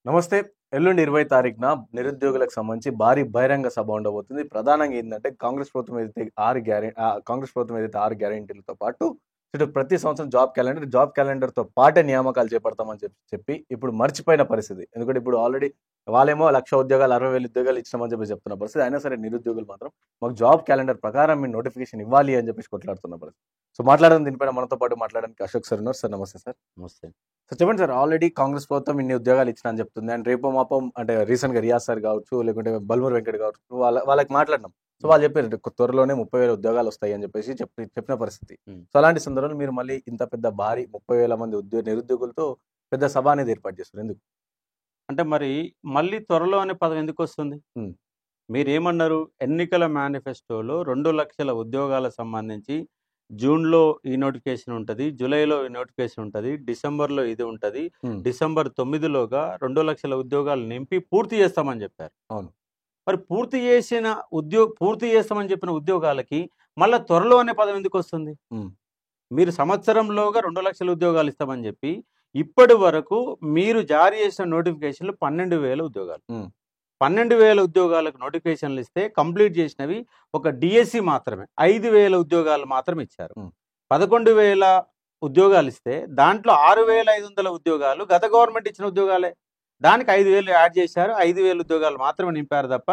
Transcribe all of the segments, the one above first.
నమస్తే. ఎల్లుండి 20 తారీఖున నిరుద్యోగులకు సంబంధించి భారీ బహిరంగ సభ ఉండబోతుంది. ప్రధానంగా ఏందంటే కాంగ్రెస్ ప్రభుత్వం ఏదైతే 6 గ్యారంటీలతో పాటు ఇటు ప్రతి సంవత్సరం జాబ్ క్యాలెండర్‌తో పాటే నియామకాలు చేపడతామని చెప్పి ఇప్పుడు మర్చిపోయిన పరిస్థితి. ఎందుకంటే ఇప్పుడు ఆల్రెడీ వాళ్ళేమో 1,00,000 ఉద్యోగాలు, 60,000 ఉద్యోగాలు ఇచ్చినామని చెప్తున్న పరిస్థితి. అయినా సరే నిరుద్యోగులు మాత్రం మాకు జాబ్ క్యాలెండర్ ప్రకారం మీరు నోటిఫికేషన్ ఇవ్వాలి అని చెప్పేసి కొట్లాడుతున్న పరిస్థితి. సో మాట్లాడడం దీనిపైన మనతో పాటు మాట్లాడడానికి అశోక్ సార్ ఉన్నారు. సార్ నమస్తే సార్. నమస్తే. సో చెప్పండి సార్, ఆల్రెడీ కాంగ్రెస్ ప్రభుత్వం ఇన్ని ఉద్యోగాలు ఇచ్చిన అని చెప్తుంది. అండ్ రేపో మాపం అంటే రీసెంట్ గా రియాజ్ సార్ కావచ్చు, లేకుంటే బల్మూర్ వెంకట్ కావచ్చు, వాళ్ళకి మాట్లాడినాం. సో వాళ్ళు చెప్పారు త్వరలోనే 30,000 ఉద్యోగాలు వస్తాయి అని చెప్పేసి చెప్పిన పరిస్థితి. సో అలాంటి సందర్భంలో మీరు మళ్ళీ ఇంత పెద్ద భారీ 30,000 మంది నిరుద్యోగులతో పెద్ద సభ అనేది ఏర్పాటు చేస్తారు ఎందుకు? అంటే మరి మళ్ళీ త్వరలో అనే పదం ఎందుకు వస్తుంది? మీరేమన్నారు? ఎన్నికల మేనిఫెస్టోలో 2 లక్షల ఉద్యోగాలకు సంబంధించి జూన్లో ఈ నోటిఫికేషన్ ఉంటుంది, జూలైలో ఈ నోటిఫికేషన్ ఉంటుంది, డిసెంబర్లో ఇది ఉంటుంది, డిసెంబర్ 9లోగా 2 లక్షల ఉద్యోగాలు నింపి పూర్తి చేస్తామని చెప్పారు. అవును. మరి పూర్తి చేస్తామని చెప్పిన ఉద్యోగాలకి మళ్ళీ త్వరలో అనే పదం ఎందుకు వస్తుంది? మీరు సంవత్సరంలోగా 2 లక్షల ఉద్యోగాలు ఇస్తామని చెప్పి ఇప్పటి వరకు మీరు జారీ చేసిన నోటిఫికేషన్లు 12,000 ఉద్యోగాలు. 12,000 ఉద్యోగాలకు నోటిఫికేషన్లు ఇస్తే కంప్లీట్ చేసినవి ఒక డిఎస్సి మాత్రమే 5,000 ఉద్యోగాలు మాత్రం ఇచ్చారు. 11,000 ఉద్యోగాలు ఇస్తే దాంట్లో 6,500 ఉద్యోగాలు గత గవర్నమెంట్ ఇచ్చిన ఉద్యోగాలే. దానికి 5,000 యాడ్ చేశారు. 5,000 ఉద్యోగాలు మాత్రమే నింపారు తప్ప.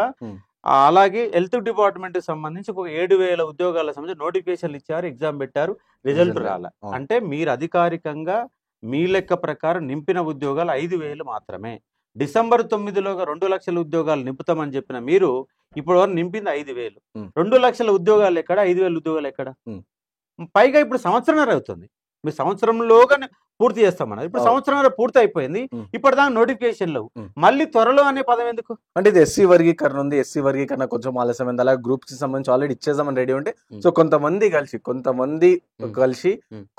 అలాగే హెల్త్ డిపార్ట్మెంట్ సంబంధించి ఒక 7,000 ఉద్యోగాల సంబంధించి నోటిఫికేషన్లు ఇచ్చారు, ఎగ్జామ్ పెట్టారు, రిజల్ట్ రాల. అంటే మీరు అధికారికంగా మీ లెక్క ప్రకారం నింపిన ఉద్యోగాలు 5,000 మాత్రమే. డిసెంబర్ 9లోగా 2 లక్షల ఉద్యోగాలు నింపుతామని చెప్పిన మీరు ఇప్పుడు వరకు నింపింది 5,000. 2 లక్షల ఉద్యోగాలు ఎక్కడ, 5,000 ఉద్యోగాలు ఎక్కడ? పైగా ఇప్పుడు సంవత్సరంన్నర అవుతుంది. మీరు సంవత్సరంలోగా పూర్తి చేస్తామన్నారు. ఇప్పుడు సంవత్సరంన్నర పూర్తి అయిపోయింది. ఇప్పటిదాకా నోటిఫికేషన్లు మళ్ళీ త్వరలో అనే పదం ఎందుకు? అంటే ఇది ఎస్సీ వర్గీకరణ ఉంది. ఎస్సీ వర్గీకరణ కొంచెం ఆలస్యమైంది. అలాగే గ్రూప్స్ కి సంబంధించి ఆల్రెడీ ఇచ్చేద్దామని రెడీ ఉంటే సో కొంతమంది కలిసి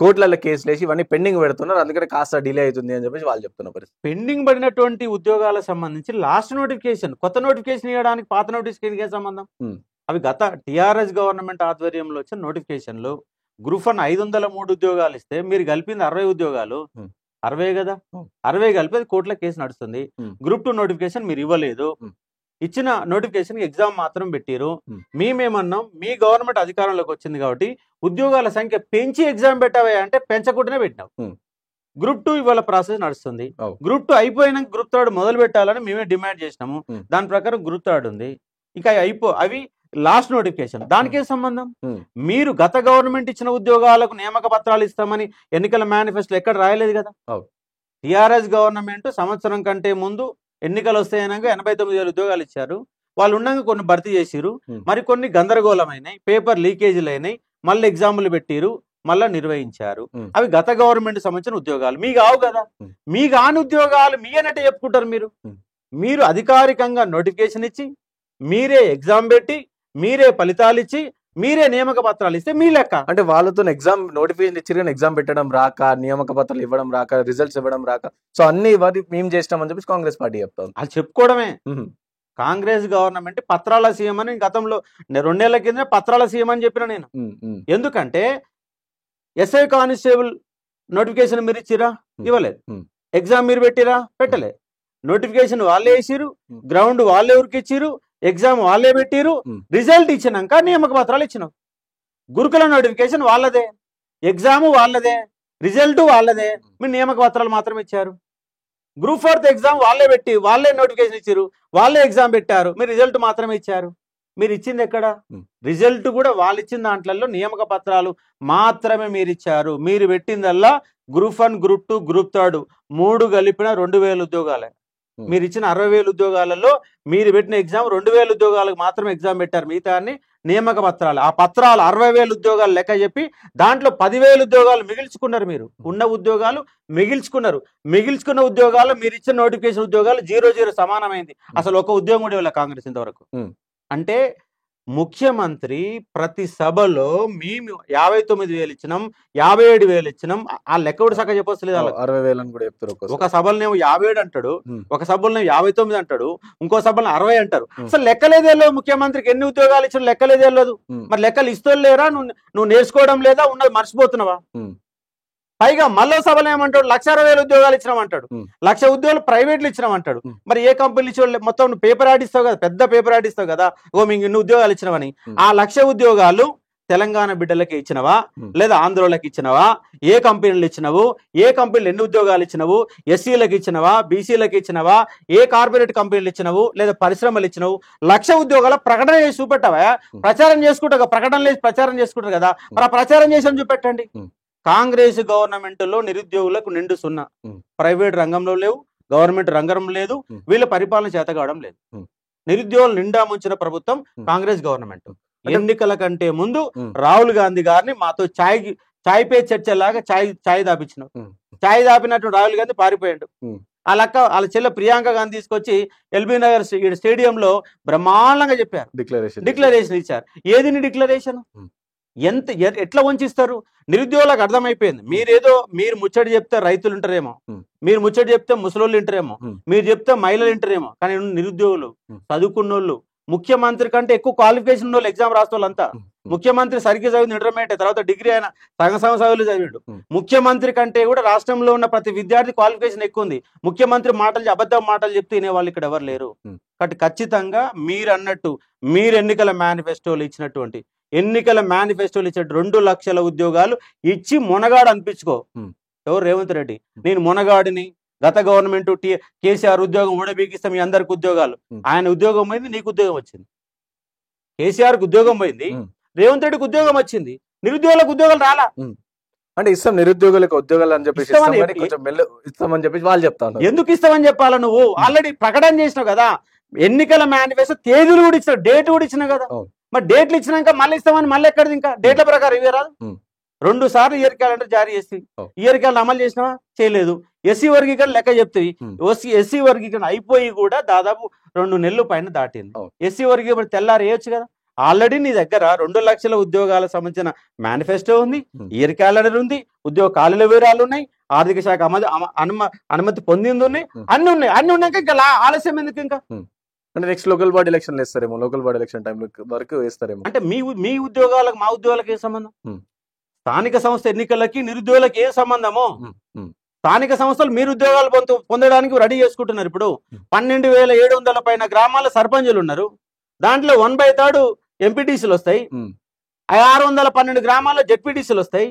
కోర్టులలో కేసులు వేసి ఇవన్నీ పెండింగ్ పెడుతున్నారు. అందుకని కాస్త డిలే అవుతుంది అని చెప్పేసి వాళ్ళు చెప్తున్నారు. పెండింగ్ పడినటువంటి ఉద్యోగాలకు సంబంధించి లాస్ట్ నోటిఫికేషన్, కొత్త నోటిఫికేషన్ ఇవ్వడానికి పాత నోటిఫికేషన్ సంబంధం? అవి గత టిఆర్ఎస్ గవర్నమెంట్ ఆధ్వర్యంలో వచ్చిన నోటిఫికేషన్లు. గ్రూప్ 1 503 ఉద్యోగాలు ఇస్తే మీరు కలిపింది 60 ఉద్యోగాలు. 60 కదా, 60 కలిపి కోర్టుల కేసు నడుస్తుంది. గ్రూప్ 2 నోటిఫికేషన్ మీరు ఇవ్వలేదు. ఇచ్చిన నోటిఫికేషన్ ఎగ్జామ్ మాత్రం పెట్టారు. మేమేమన్నాం, మీ గవర్నమెంట్ అధికారంలోకి వచ్చింది కాబట్టి ఉద్యోగాల సంఖ్య పెంచి ఎగ్జామ్ పెట్టావా అంటే పెంచకుండానే పెట్టినావు. గ్రూప్ 2 ఇవాళ ప్రాసెస్ నడుస్తుంది. గ్రూప్ 2 అయిపోయినాక గ్రూప్ 3 మొదలు పెట్టాలని మేమే డిమాండ్ చేసినాము. దాని ప్రకారం గ్రూప్ 3 ఉంది. ఇంకా అవి లాస్ట్ నోటిఫికేషన్. దానికే సంబంధం? మీరు గత గవర్నమెంట్ ఇచ్చిన ఉద్యోగాలకు నియామక పత్రాలు ఇస్తామని ఎన్నికల మేనిఫెస్టో ఎక్కడ రాయలేదు కదా. టిఆర్ఎస్ గవర్నమెంట్ సంవత్సరం కంటే ముందు ఎన్నికలు వస్తాయనగా 89,000 ఉద్యోగాలు ఇచ్చారు. వాళ్ళు ఉండగా కొన్ని భర్తీ చేసిరు, మరి కొన్ని గందరగోళమైనాయి, పేపర్ లీకేజీలు అయినాయి, మళ్ళీ ఎగ్జాములు పెట్టిరు, మళ్ళీ నిర్వహించారు. అవి గత గవర్నమెంట్ సంబంధించిన ఉద్యోగాలు. మీ కావు కదా. మీ కాని ఉద్యోగాలు మీ అన్నట్టే చెప్పుకుంటారు. మీరు అధికారికంగా నోటిఫికేషన్ ఇచ్చి, మీరే ఎగ్జామ్ పెట్టి, మీరే ఫలితాలు ఇచ్చి, మీరే నియామక పత్రాలు ఇస్తే మీ లెక్క. అంటే వాళ్ళతో ఎగ్జామ్ నోటిఫికేషన్ ఇచ్చి కానీ ఎగ్జామ్ పెట్టడం రాక, నియామక పత్రాలు ఇవ్వడం రాక, రిజల్ట్స్ ఇవ్వడం రాక, సో అన్ని మేము చేస్తామని చెప్పి కాంగ్రెస్ పార్టీ చెప్తాం. అది చెప్పుకోవడమే. కాంగ్రెస్ గవర్నమెంట్ పత్రాల సీఎం అని గతంలో 2 నెలల కింద పత్రాల సీఎం అని చెప్పిన నేను. ఎందుకంటే ఎస్ఐ కానిస్టేబుల్ నోటిఫికేషన్ మీరు ఇచ్చిరా? ఇవ్వలేదు. ఎగ్జామ్ మీరు పెట్టిరా? పెట్టలేదు. నోటిఫికేషన్ వాళ్ళే వేసిరు, గ్రౌండ్ వాళ్ళే ఉరికిచ్చిరు, ఎగ్జామ్ వాళ్ళే పెట్టిరు, రిజల్ట్ ఇచ్చినాక నియామక పత్రాలు ఇచ్చినావు. గురుకుల నోటిఫికేషన్ వాళ్ళదే, ఎగ్జామ్ వాళ్ళదే, రిజల్ట్ వాళ్ళదే, మీరు నియామక పత్రాలు మాత్రం ఇచ్చారు. గ్రూప్ 4 ఎగ్జామ్ వాళ్ళే పెట్టి, వాళ్ళే నోటిఫికేషన్ ఇచ్చారు, వాళ్ళే ఎగ్జామ్ పెట్టారు, మీరు రిజల్ట్ మాత్రమే ఇచ్చారు. మీరు ఇచ్చింది ఎక్కడ? రిజల్ట్ కూడా వాళ్ళు ఇచ్చిన దాంట్లో నియామక పత్రాలు మాత్రమే మీరు ఇచ్చారు. మీరు పెట్టిందల్లా గ్రూప్ 1, గ్రూప్ 2, గ్రూప్ 3 3 కలిపిన 2,000 ఉద్యోగాలే. మీరు ఇచ్చిన 60,000 ఉద్యోగాలలో మీరు పెట్టిన ఎగ్జామ్ 2,000 ఉద్యోగాలకు మాత్రమే ఎగ్జామ్ పెట్టారు. మిగతాన్ని నియామక పత్రాలు, ఆ పత్రాలు 60,000 ఉద్యోగాలు లెక్క చెప్పి దాంట్లో 10,000 ఉద్యోగాలు మిగిల్చుకున్నారు. మీరు ఉన్న ఉద్యోగాలు మిగిల్చుకున్న ఉద్యోగాలు మీరు ఇచ్చిన నోటిఫికేషన్ ఉద్యోగాలు 0-0 సమానమైంది. అసలు ఒక ఉద్యోగం కూడా ఇవ్వలే కాంగ్రెస్ ఇంతవరకు. అంటే ముఖ్యమంత్రి ప్రతి సభలో మేము 59,000 ఇచ్చినాం, 57,000 ఇచ్చినాం, ఆ లెక్క కూడా సగం చెప్పొస్తలేదు. 60,000 అని కూడా చెప్తారు. ఒక సభలనేమో 57 అంటాడు, ఒక సభలో 59 అంటాడు, ఇంకో సభలో 60 అంటారు. అసలు లెక్కలేదేలో ముఖ్యమంత్రికి ఎన్ని ఉద్యోగాలు ఇచ్చిన లెక్కలేదేలేదు. మరి లెక్కలు ఇస్తూ లేరా? నువ్వు నేర్చుకోవడం లేదా? ఉన్నది మర్చిపోతున్నావా? పైగా మళ్ళీ సభలు ఏమంటాడు 1,60,000 ఉద్యోగాలు ఇచ్చినామంటాడు, 1,00,000 ఉద్యోగాలు ప్రైవేట్లు ఇచ్చినామంటాడు. మరి ఏ కంపెనీలు ఇచ్చి మొత్తం నువ్వు పేపర్ ఆడిస్తావు కదా, పెద్ద పేపర్ ఆడిస్తావు కదా, మీకు ఇన్ని ఉద్యోగాలు ఇచ్చినావని. ఆ 1,00,000 ఉద్యోగాలు తెలంగాణ బిడ్డలకి ఇచ్చినవా లేదా ఆంధ్రోళ్ళకి ఇచ్చినవా, ఏ కంపెనీలు ఇచ్చినవు, ఏ కంపెనీలు ఎన్ని ఉద్యోగాలు ఇచ్చినవు, ఎస్సీలకు ఇచ్చినవా, బీసీలకు ఇచ్చినవా, ఏ కార్పొరేట్ కంపెనీలు ఇచ్చినవు లేదా పరిశ్రమలు ఇచ్చినవు, 1,00,000 ఉద్యోగాల ప్రకటన చేసి చూపెట్టావా? ప్రచారం చేసుకుంటా, ప్రకటనలు వేసి ప్రచారం చేసుకుంటారు కదా, మరి ఆ ప్రచారం చేసి చూపెట్టండి. కాంగ్రెస్ గవర్నమెంట్ లో నిరుద్యోగులకు నిండు సున్నా, ప్రైవేట్ రంగంలో లేవు, గవర్నమెంట్ రంగం లేదు, వీళ్ళ పరిపాలన చేత కావడం లేదు. నిరుద్యోగులు నిండా ముంచిన ప్రభుత్వం కాంగ్రెస్ గవర్నమెంట్. ఎన్నికల కంటే ముందు రాహుల్ గాంధీ గారిని మాతో చాయ్ పే చర్చలాగా చాయ్ దాపించినావు. చాయ్ దాపినట్టు రాహుల్ గాంధీ పారిపోయాడు. వాళ్ళ చెల్లె ప్రియాంక గాంధీ తీసుకొచ్చి ఎల్బీ నగర్ స్టేడియంలో బ్రహ్మాండంగా చెప్పారు, డిక్లరేషన్ ఇచ్చారు. ఏది డిక్లరేషన్? ఎట్లా వంచిస్తారు? నిరుద్యోగులకు అర్థమైపోయింది. మీరు ముచ్చట చెప్తే రైతులు ఉంటారేమో, మీరు ముచ్చట చెప్తే ముసలోళ్ళు వింటారేమో, మీరు చెప్తే మహిళలు వింటారేమో, కానీ నిరుద్యోగులు చదువుకున్నోళ్ళు, ముఖ్యమంత్రి కంటే ఎక్కువ క్వాలిఫికేషన్ ఉన్న వాళ్ళు, ఎగ్జామ్ రాసిన వాళ్ళంతా. ముఖ్యమంత్రి సరిగ్గా చదివింది ఇంటర్మీడియట్, తర్వాత డిగ్రీ అయినా సగం చదువులు చదివాడు. ముఖ్యమంత్రి కంటే కూడా రాష్ట్రంలో ఉన్న ప్రతి విద్యార్థి క్వాలిఫికేషన్ ఎక్కువ ఉంది. ముఖ్యమంత్రి అబద్ధ మాటలు చెప్తే వినేవాళ్ళు ఇక్కడ ఎవరు లేరు. కాబట్టి ఖచ్చితంగా మీరు అన్నట్టు మీరు ఎన్నికల మేనిఫెస్టోలు ఇచ్చినటువంటి 2 లక్షల ఉద్యోగాలు ఇచ్చి మొనగాడు అనిపించుకో. ఎవరు? రేవంత్ రెడ్డి. నేను మొనగాడిని, గత గవర్నమెంట్ కేసీఆర్ ఉద్యోగం ఊడబీకిస్తాం మీ అందరికి ఉద్యోగాలు. ఆయన ఉద్యోగం పోయింది, నీకు ఉద్యోగం వచ్చింది. కేసీఆర్కి ఉద్యోగం పోయింది, రేవంత్ రెడ్డికి ఉద్యోగం వచ్చింది, నిరుద్యోగులకు ఉద్యోగాలు రాలా. అంటే ఇస్తాం నిరుద్యోగులకు ఉద్యోగాలు అని చెప్పేసి ఇస్తామని చెప్పేసి వాళ్ళు చెప్తాను. ఎందుకు ఇస్తామని చెప్పాలా? నువ్వు ఆల్రెడీ ప్రకటన చేసినావు కదా, ఎన్నికల మేనిఫెస్టో తేదీలు కూడా ఇచ్చినావు, డేట్ కూడా ఇచ్చినావు కదా. మరి డేట్లు ఇచ్చినాక మళ్ళీ ఇస్తామని మళ్ళీ ఎక్కడిది? ఇంకా డేట్ల ప్రకారం ఇవే రాదు. 2 సార్లు ఇయర్ క్యాలెండర్ జారీ చేసి ఇయర్ క్యాలెండర్ అమలు చేసినావా? చేయలేదు. ఎస్సీ వర్గీకరణ లెక్క చెప్తాయి. ఎస్సీ వర్గీకరణ అయిపోయి కూడా దాదాపు 2 నెలలు పైన దాటింది. ఎస్సీ వర్గీకరణ తెల్లారి వేయొచ్చు కదా. ఆల్రెడీ నీ దగ్గర 2 లక్షల ఉద్యోగాలకు సంబంధించిన మేనిఫెస్టో ఉంది, ఇయర్ క్యాలెండర్ ఉంది, ఉద్యోగ ఖాళీల వివరాలు ఉన్నాయి, ఆర్థిక శాఖ అనుమతి పొందింది ఉన్నాయి, అన్ని ఉన్నాయి. అన్ని ఉన్నాక ఇంకా ఆలస్యం ఎందుకు? ఇంకా అంటే నెక్స్ట్ లోకల్ బాడీ ఎలక్షన్ వేస్తారేమో, లోకల్ బాడీ ఎలక్షన్ టైం వరకు వేస్తారేమో. అంటే మీ ఉద్యోగాలకు మా ఉద్యోగాలకు ఏ సంబంధం? స్థానిక సంస్థ ఎన్నికలకి నిరుద్యోగులకు ఏ సంబంధమో? స్థానిక సంస్థలు మీరు ఉద్యోగాలు పొందడానికి రెడీ చేసుకుంటున్నారు. ఇప్పుడు 12,700 పైన గ్రామాల సర్పంచులు ఉన్నారు. దాంట్లో 1/3 ఎంపీటీసీలు వస్తాయి, 612 గ్రామాల్లో జెడ్పీటీసీలు వస్తాయి,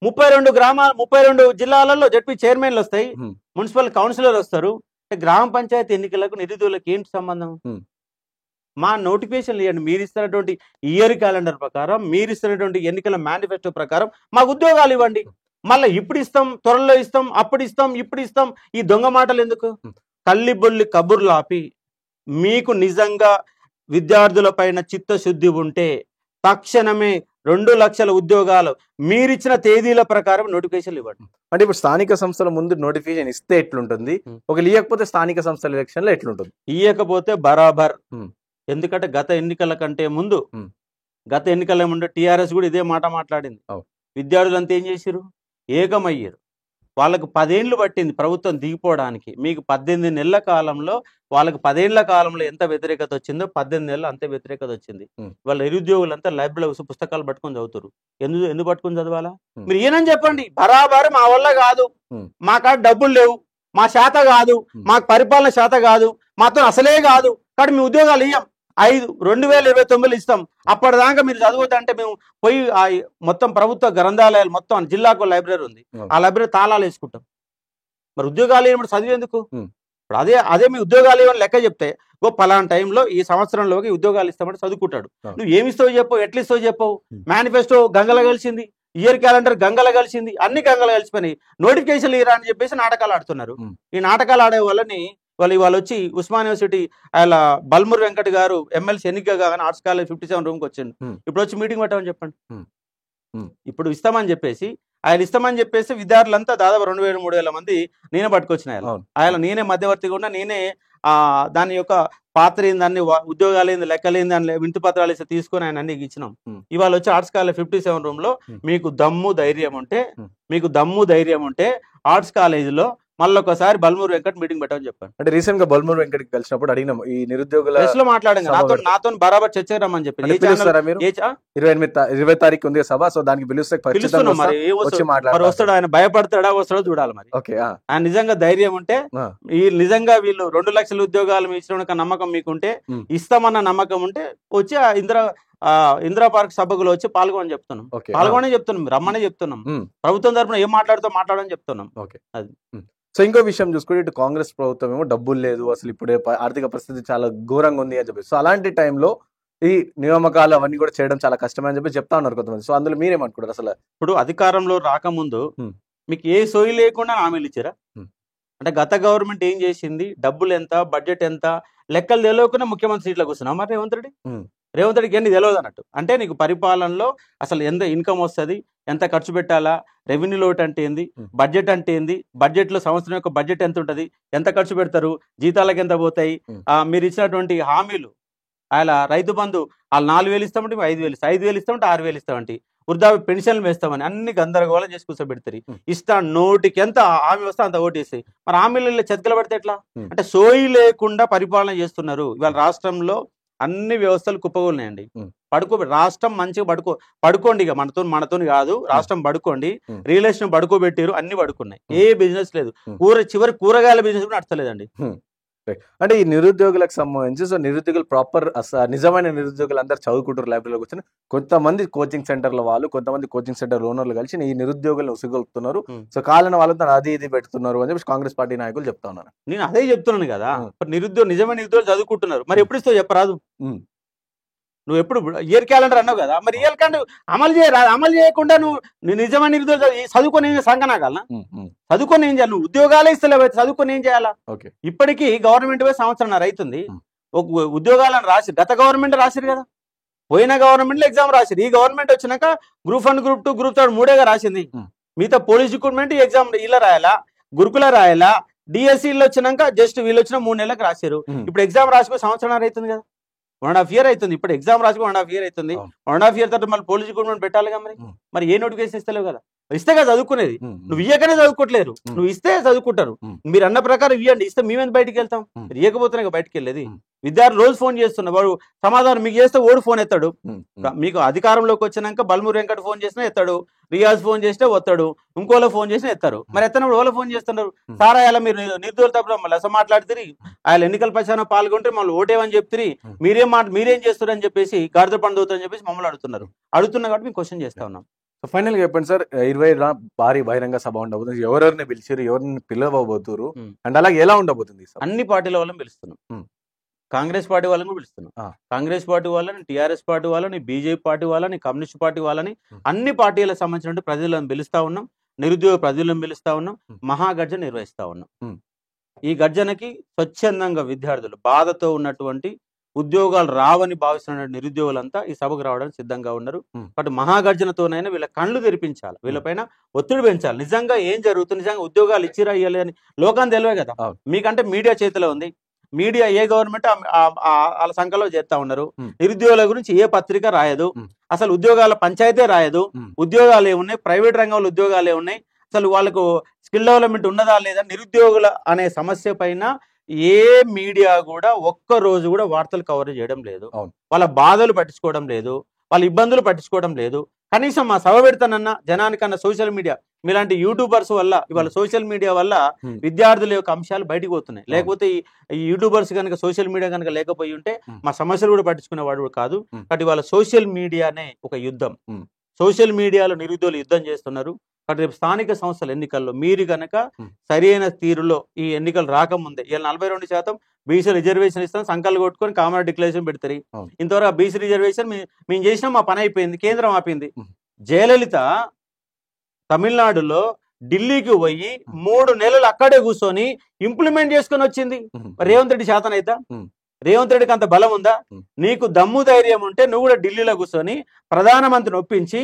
32 జిల్లాలలో జెడ్పీ చైర్మన్లు వస్తాయి, మున్సిపల్ కౌన్సిలర్ వస్తారు. గ్రామ పంచాయతీ ఎన్నికలకు నిరుద్యోగులకు ఏంటి సంబంధం? మా నోటిఫికేషన్లు ఇవ్వండి. మీరు ఇస్తున్నటువంటి ఇయర్ క్యాలెండర్ ప్రకారం, మీరు ఇస్తున్నటువంటి ఎన్నికల మేనిఫెస్టో ప్రకారం మాకు ఉద్యోగాలు ఇవ్వండి. మళ్ళీ ఇప్పుడు ఇస్తాం, త్వరలో ఇస్తాం, అప్పుడు ఇస్తాం, ఇప్పుడు ఇస్తాం, ఈ దొంగ మాటలు ఎందుకు? కల్లిబొల్లి కబుర్లు ఆపి మీకు నిజంగా విద్యార్థుల పైన చిత్తశుద్ధి ఉంటే తక్షణమే 2 లక్షల ఉద్యోగాలు మీరిచ్చిన తేదీల ప్రకారం నోటిఫికేషన్లు ఇవ్వండి. అంటే ఇప్పుడు స్థానిక సంస్థల ముందు నోటిఫికేషన్ ఇస్తే ఎట్లుంటుంది, ఒకవేళ ఇవ్వకపోతే స్థానిక సంస్థల ఎలక్షన్ లో ఎట్లుంటుంది? ఇవ్వకపోతే బరాబర్. ఎందుకంటే గత ఎన్నికల ముందు టీఆర్ఎస్ కూడా ఇదే మాట మాట్లాడింది. విద్యార్థులంతా ఏం చేసిరు? ఏకమయ్యారు. వాళ్ళకు 10 ఏళ్ళు పట్టింది ప్రభుత్వం దిగిపోవడానికి. మీకు 18 నెలల కాలంలో, వాళ్ళకి 10 ఏళ్ల కాలంలో ఎంత వ్యతిరేకత వచ్చిందో 18 నెలలు అంతే వ్యతిరేకత వచ్చింది. వాళ్ళ నిరుద్యోగులంతా లైబ్రరీలో పుస్తకాలు పట్టుకొని చదువుతారు. ఎందుకు పట్టుకొని చదవాలా? మీరు ఏనని చెప్పండి, బరాబర్ మా వల్ల కాదు, మా కాడ డబ్బులు లేవు, మా శాత కాదు, మాకు పరిపాలన శాత కాదు, మాతో అసలే కాదు, కాబట్టి మీ ఉద్యోగాలు ఇయ్యం, 2029 ఇస్తాం, అప్పటిదాకా మీరు చదువుతుంటే మేము పోయి మొత్తం ప్రభుత్వ గ్రంథాలయాలు మొత్తం జిల్లాకు లైబ్రరీ ఉంది, ఆ లైబ్రరీ తాళాలు వేసుకుంటాం. మరి ఉద్యోగాలు ఏమిటి చదివేందుకు? ఇప్పుడు అదే మీ ఉద్యోగాలు ఏమని లెక్క చెప్తే, పలానా టైంలో ఈ సంవత్సరంలోకి ఉద్యోగాలు ఇస్తామంటే చదువుకుంటాడు. నువ్వు ఏమి ఇస్తావు చెప్పవు, ఎట్లా ఇస్తావు చెప్పవు. మేనిఫెస్టో గంగల కలిసింది, ఇయర్ క్యాలెండర్ గంగల కలిసింది, అన్ని గంగల కలిసిపోయినాయి. నోటిఫికేషన్లు ఇరా అని చెప్పేసి నాటకాలు ఆడుతున్నారు. ఈ నాటకాలు ఆడే వాళ్ళని వాళ్ళు వచ్చి ఉస్మాన్ యూనివర్సిటీ ఆయన బల్మూర్ వెంకట్ గారు ఎమ్మెల్సీ ఎన్నిక కాగానే ఆర్ట్స్ కాలేజ్ 57 రూమ్కి వచ్చిండు. ఇప్పుడు వచ్చి మీటింగ్ పెట్టమని చెప్పండి. ఇప్పుడు ఇస్తామని చెప్పేసి విద్యార్థులంతా దాదాపు 2,000-3,000 మంది నేనే పట్టుకొచ్చిన ఆయన నేనే మధ్యవర్తిగా ఉన్నా, నేనే దాని యొక్క పాత్ర ఏందాన్ని, ఉద్యోగాలు ఏంది, లెక్కలేంది అని వింటు పత్రాలు ఇస్తే తీసుకొని ఆయన అన్ని ఇచ్చినాం. ఇవాళ వచ్చి ఆర్ట్స్ కాలేజ్ 57 రూమ్ లో మీకు దమ్ము ధైర్యం ఉంటే ఆర్ట్స్ కాలేజీలో మళ్ళీ ఒకసారి బల్మూరు వెంకట్ మీటింగ్ పెట్టమని చెప్పాను. అంటే రీసెంట్ గా బల్మూరు వెంకట్ కలిసినప్పుడు అడిగినాం ఈ నిరుద్యోగుల ప్రెస్ లో మాట్లాడాను సభ నాతో పెడతాం. నాతో బరాబర్ చర్చ రమ్మని చెప్పి అంటే పిలుస్తారా మీరు? 20 తారీఖు ఉంది సభ, సో దానికి పిలిస్తే పిలుస్తున్నాం. మరి వచ్చి మరి వస్తాడు ఆయన, భయపడతాడా వస్తాడో చూడాలి. మరి ఓకే ఆయన నిజంగా ధైర్యం ఉంటే, ఈ నిజంగా వీళ్ళు 2 లక్షల ఉద్యోగాలు ఇచ్చిన నమ్మకం మీకుంటే, ఇస్తామన్న నమ్మకం ఉంటే వచ్చి ఇందిరా పార్క్ సభకులు వచ్చి పాల్గొని చెప్తున్నాం. పాల్గొనే చెప్తున్నాం, రమ్మనే చెప్తున్నాం. ప్రభుత్వం తరఫున ఏం మాట్లాడని చెప్తున్నాం. అది సో ఇంకో విషయం చూసుకుంటే ఇటు కాంగ్రెస్ ప్రభుత్వం ఏమో డబ్బులు లేదు, అసలు ఇప్పుడే ఆర్థిక పరిస్థితి చాలా ఘోరంగా ఉంది అని చెప్పి, సో అలాంటి టైంలో ఈ నియామకాలు అవన్నీ కూడా చేయడం చాలా కష్టమని చెప్పి చెప్తా ఉన్నారు కొంతమంది. సో అందులో మీరేమనుకుంటారు? అసలు ఇప్పుడు అధికారంలో రాకముందు మీకు ఏ సోయి లేకుండా హామీలు ఇచ్చారా? అంటే గత గవర్నమెంట్ ఏం చేసింది, డబ్బులు ఎంత, బడ్జెట్ ఎంత, లెక్కలు తెలియకుండా ముఖ్యమంత్రి సీట్లో కూర్చున్నాం. మరి రేవంత్ రెడ్డికి ఎన్ని తెలియదు అన్నట్టు. అంటే నీకు పరిపాలనలో అసలు ఎంత ఇన్కమ్ వస్తుంది, ఎంత ఖర్చు పెట్టాలా, రెవెన్యూ లోట్ అంటే ఏంది, బడ్జెట్ అంటే ఏంది, బడ్జెట్లో సంవత్సరం యొక్క బడ్జెట్ ఎంత ఉంటుంది, ఎంత ఖర్చు పెడతారు, జీతాలకు ఎంత పోతాయి, మీరు ఇచ్చినటువంటి హామీలు, అలా రైతు బంధు వాళ్ళు 4,000 ఇస్తామంటే 5,000 ఇస్తాం, 5,000 ఇస్తామంటే 6,000 ఇస్తామంటే, వృద్ధాప్య పెన్షన్లు వేస్తామని అన్ని గందరగోళం చేసి కూర్చోబెడతారు. నోటికి ఎంత హామీ వస్తే అంత ఓటేస్తాయి. మరి హామీలలో చెతకలు పడితే ఎట్లా? అంటే సోయి లేకుండా పరిపాలన చేస్తున్నారు. ఇవాళ రాష్ట్రంలో అన్ని వ్యవస్థలు కుప్పగొన్నాయండి. రాష్ట్రం మంచిగా పడుకోండి, ఇక మనతో కాదు, రాష్ట్రం పడుకోండి. రియల్ ఎస్టేట్ పడుకోబెట్టారు, అన్ని పడుకున్నాయి, ఏ బిజినెస్ లేదు. చివరి కూరగాయల బిజినెస్ కూడా నడతలేదండి. అంటే ఈ నిరుద్యోగులకు సంబంధించి, సో నిరుద్యోగులు ప్రాపర్ నిజమైన నిరుద్యోగులు అందరు చదువుకుంటారు లైబ్రరీలోకి వచ్చిన, కొంతమంది కోచింగ్ సెంటర్ల వాళ్ళు, కొంతమంది కోచింగ్ సెంటర్ ఓనర్లు కలిసి ఈ నిరుద్యోగులను ఉసిగొలుపుతున్నారు. సో కాలన వాళ్ళతో అది ఇది పెడుతున్నారు అని చెప్పి కాంగ్రెస్ పార్టీ నాయకులు చెప్తా ఉన్నారు. నేను అదే చెప్తున్నాను కదా, నిజమైన నిరుద్యోగులు చదువుకుంటున్నారు. మరి ఎప్పుడు ఇస్తావు చెప్పరాదు? నువ్వు ఎప్పుడు ఇయర్ క్యాలెండర్ అన్నావు కదా, మరి ఇయర్ క్యాలెండర్ అమలు చేయకుండా నువ్వు నిజమైన నిరుద్యోగులు చదువుకొని ఏం సంగనాగలనా? చదువుకొని ఏం చేయాలి? నువ్వు ఉద్యోగాలే ఇస్తలేవు, చదువుకొని ఏం చేయాలా? ఇప్పటికీ గవర్నమెంట్ సంవత్సరం అవుతుంది, ఒక ఉద్యోగాలను రాసి గత గవర్నమెంట్ రాసిరు కదా, పోయిన గవర్నమెంట్ లో ఎగ్జామ్ రాసిరు. ఈ గవర్నమెంట్ వచ్చినాక గ్రూప్ 1, గ్రూప్ 2, గ్రూప్ 3 3గా రాసింది. మిగతా పోలీస్ రిక్రూట్మెంట్ ఎగ్జామ్ ఇలా రాయాలా, గురుకుల రాయాలా, డిఎస్సీలో వచ్చినాక జస్ట్ వీళ్ళు వచ్చిన 3 నెలలకు రాశారు. ఇప్పుడు ఎగ్జామ్ రాసుకుని సంవత్సరం అవుతుంది కదా, 1.5 year అవుతుంది. ఇప్పుడు ఎగ్జామ్ రాసుకుని 1.5 year అవుతుంది. 1.5 year తర్వాత మళ్ళీ పోలీస్ రిక్రూట్మెంట్ పెట్టాలిగా. మరి ఏ నోటిఫికేషన్ ఇస్తలేవు కదా, ఇస్తే కదా చదువుకునేది. నువ్వు ఇయ్యకనే చదువుకోవట్లేరు, నువ్వు ఇస్తే చదువుకుంటారు. మీరు అన్న ప్రకారం ఇవ్వండి, ఇస్తే మేమెంత బయటికి వెళ్తాం? ఇయ్యకపోతేనే బయటికి వెళ్ళేది. విద్యార్థి రోజు ఫోన్ చేస్తున్నా, వాడు సమాధానం మీకు చేస్తే ఓడు ఫోన్ ఎత్తాడు. మీకు అధికారంలోకి వచ్చినాక బల్మూరు వెంకట్ ఫోన్ చేసినా ఎత్తాడు, రియాజ్ ఫోన్ చేస్తే వస్తాడు, ఇంకోలో ఫోన్ చేసినా ఎత్తారు. మరి ఎత్తనప్పుడు వాళ్ళు ఫోన్ చేస్తున్నారు, సార్ అలా మీరు నిరుద్యోగులు తప్ప మళ్ళీ అసలు మాట్లాడుతుంది, ఆయన ఎన్నికల ప్రచారం పాల్గొంటే మళ్ళీ ఓటేమని చెప్తుంది, మీరేం చేస్తారు అని చెప్పేసి గాడిద పండుగ అని చెప్పేసి మమ్మల్ని అడుగుతున్నా కాబట్టి మేము క్వశ్చన్ చేస్తా ఉన్నాం. సో ఫైనల్ గా చెప్పండి సార్, 20 భారీ బహిరంగ సభ ఉండబోతుంది, ఎవరెవరిని పిలిచారు, ఎవరిని పిలవబోతున్నారు, అండ్ అలాగే ఎలా ఉండబోతుంది? అన్ని పార్టీల వాళ్ళని పిలుస్తున్నాం, కాంగ్రెస్ పార్టీ వాళ్ళని కూడా పిలుస్తున్నాం. కాంగ్రెస్ పార్టీ వాళ్ళని, టీఆర్ఎస్ పార్టీ వాళ్ళని, బీజేపీ పార్టీ వాళ్ళని, కమ్యూనిస్ట్ పార్టీ వాళ్ళని, అన్ని పార్టీలకు సంబంధించిన ప్రజలను పిలుస్తా ఉన్నాం, నిరుద్యోగ ప్రజలను పిలుస్తా ఉన్నాం, మహాగర్జన నిర్వహిస్తా ఉన్నాం. ఈ గర్జనకి స్వచ్ఛందంగా విద్యార్థులు, బాధతో ఉన్నటువంటి ఉద్యోగాలు రావని భావిస్తున్న నిరుద్యోగులంతా ఈ సభకు రావడానికి సిద్ధంగా ఉన్నారు. కాబట్టి మహాగర్జనతోనైనా వీళ్ళ కళ్ళు తెరిపించాలి, వీళ్ళపైన ఒత్తిడి పెంచాలి. నిజంగా ఏం జరుగుతుంది, నిజంగా ఉద్యోగాలు ఇచ్చిరా ఇయ్యాలి అని లోకాన్ని తెలివే కదా. మీకంటే మీడియా చేతిలో ఉంది, మీడియా ఏ గవర్నమెంట్ వాళ్ళ సంఖ్యలో చేస్తా ఉన్నారు. నిరుద్యోగుల గురించి ఏ పత్రిక రాయదు, అసలు ఉద్యోగాల పంచాయతీ రాయదు. ఉద్యోగాలు ఏమున్నాయి, ప్రైవేట్ రంగంలో ఉద్యోగాలు ఏమున్నాయి, అసలు వాళ్ళకు స్కిల్ డెవలప్మెంట్ ఉన్నదా లేదా, నిరుద్యోగుల అనే సమస్య పైన ఏ మీడియా కూడా ఒక్క రోజు కూడా వార్తలు కవర్ చేయడం లేదు. వాళ్ళ బాధలు పట్టించుకోవడం లేదు, వాళ్ళ ఇబ్బందులు పట్టించుకోవడం లేదు. కనీసం మా సభ పెడతానన్నా జనానికన్నా సోషల్ మీడియా, మీలాంటి యూట్యూబర్స్ వల్ల, ఇవాళ సోషల్ మీడియా వల్ల విద్యార్థుల యొక్క అంశాలు బయటకు పోతున్నాయి. లేకపోతే ఈ యూట్యూబర్స్ కనుక, సోషల్ మీడియా కనుక లేకపోయి ఉంటే మా సమస్యలు కూడా పట్టించుకునేవాడు కాదు. కాబట్టి ఇవాళ సోషల్ మీడియానే ఒక యుద్ధం, సోషల్ మీడియాలో నిరుద్యోగులు యుద్ధం చేస్తున్నారు. కాబట్టి రేపు స్థానిక సంస్థల ఎన్నికల్లో మీరు కనుక సరైన తీరులో ఈ ఎన్నికలు రాకముందే, ఇలా 42% బీసీ రిజర్వేషన్ ఇస్తాం సంకల్పం కొట్టుకొని కామన్ డిక్లరేషన్ పెడతారు. ఇంతవరకు బీసీ రిజర్వేషన్ మేము చేసినా మా పని అయిపోయింది, కేంద్రం ఆపింది. జయలలిత తమిళనాడులో ఢిల్లీకి పోయి 3 నెలలు అక్కడే కూర్చొని ఇంప్లిమెంట్ చేసుకొని వచ్చింది. రేవంత్ రెడ్డి శాతం అయితా? రేవంత్ రెడ్డికి అంత బలం ఉందా? నీకు దమ్ము ధైర్యం ఉంటే నువ్వు కూడా ఢిల్లీలో కూర్చొని ప్రధానమంత్రిని ఒప్పించి,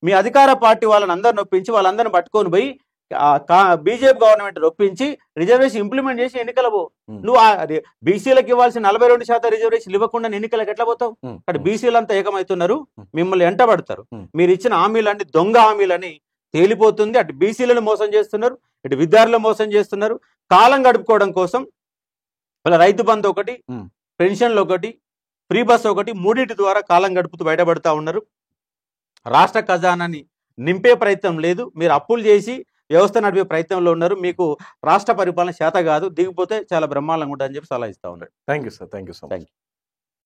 మీ అధికార పార్టీ వాళ్ళని అందరిని ఒప్పించి, వాళ్ళందరిని పట్టుకొని పోయి బీజేపీ గవర్నమెంట్ ఒప్పించి రిజర్వేషన్ ఇంప్లిమెంట్ చేసి ఎన్నికల పో. నువ్వు బీసీలకు ఇవ్వాల్సిన 42% రిజర్వేషన్ ఇవ్వకుండా ఎన్నికలకు ఎట్లా పోతావు? అక్కడ బీసీలంతా ఏకమవుతున్నారు, మిమ్మల్ని ఎంటబడతారు. మీరు ఇచ్చిన హామీలన్నీ దొంగ హామీలని తేలిపోతుంది. అటు బీసీలను మోసం చేస్తున్నారు, ఇటు విద్యార్థులను మోసం చేస్తున్నారు. కాలం గడుపుకోవడం కోసం వాళ్ళ రైతు బంధు ఒకటి, పెన్షన్లు ఒకటి, ఫ్రీ బస్ ఒకటి, మూడింటి ద్వారా కాలం గడుపుతూ బయటపడతా ఉన్నారు. రాష్ట్ర ఖజానాని నింపే ప్రయత్నం లేదు. మీరు అప్పులు చేసి వ్యవస్థ నడిపే ప్రయత్నంలో ఉన్నారు. మీకు రాష్ట్ర పరిపాలన చేత కాదు, దిగిపోతే చాలా బ్రహ్మాండంగా ఉంటుందని చెప్పి సలహా ఇస్తా ఉన్నారు. Thank you sir, thank you so much.